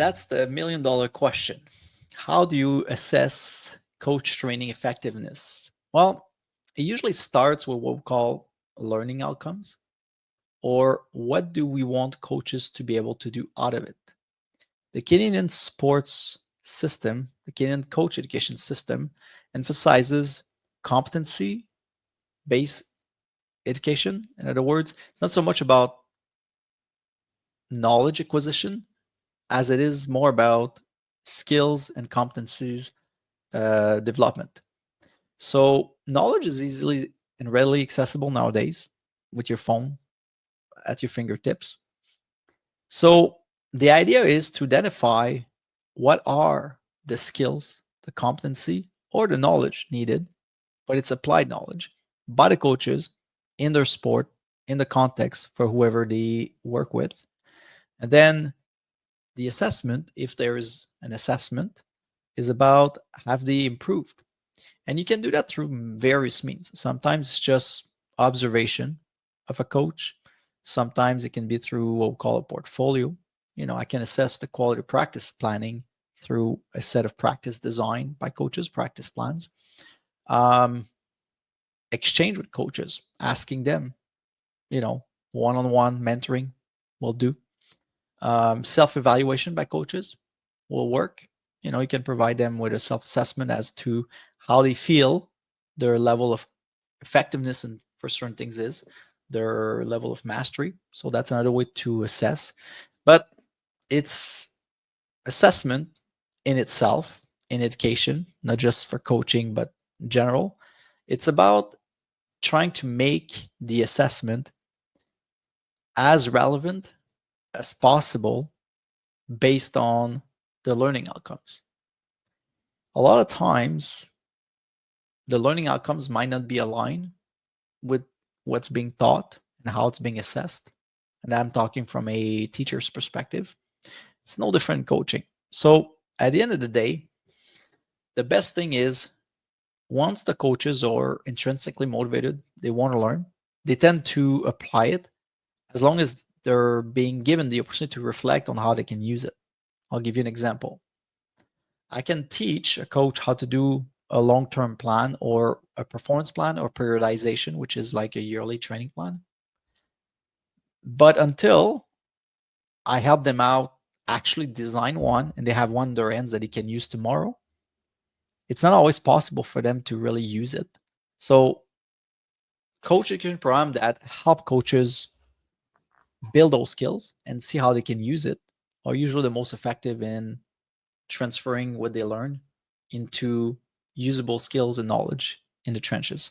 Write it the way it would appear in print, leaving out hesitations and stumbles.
that's the million-dollar question. How do you assess coach training effectiveness? Well, it usually starts with what we call learning outcomes, or what do we want coaches to be able to do out of it? The Canadian sports system, the Canadian coach education system, emphasizes competency based education. In other words, it's not so much about knowledge acquisition as it is more about skills and competencies development. So knowledge is easily and readily accessible nowadays with your phone at your fingertips. So the idea is to identify what are the skills, the competency, or the knowledge needed, but it's applied knowledge by the coaches in their sport, in the context for whoever they work with. And then the assessment, if there is an assessment, is about have they improved? And you can do that through various means. Sometimes it's just observation of a coach. Sometimes it can be through what we call a portfolio. I can assess the quality of practice planning through a set of practice design by coaches, practice plans. Exchange with coaches, asking them, one-on-one mentoring will do. Self-evaluation by coaches will work. You can provide them with a self-assessment as to how they feel their level of effectiveness and for certain things is, their level of mastery. So that's another way to assess. But it's assessment in itself, in education, not just for coaching, but in general. It's about trying to make the assessment as relevant as possible based on the learning outcomes. A lot of times, the learning outcomes might not be aligned with what's being taught and how it's being assessed. And I'm talking from a teacher's perspective. It's no different in coaching. So at the end of the day, the best thing is once the coaches are intrinsically motivated, they want to learn, they tend to apply it as long as they're being given the opportunity to reflect on how they can use it. I'll give you an example. I can teach a coach how to do a long-term plan or a performance plan or periodization, which is like a yearly training plan. But until I help them out actually design one and they have one in their hands that they can use tomorrow, it's not always possible for them to really use it. So coach education program that help coaches build those skills and see how they can use it are usually the most effective in transferring what they learn into usable skills and knowledge in the trenches.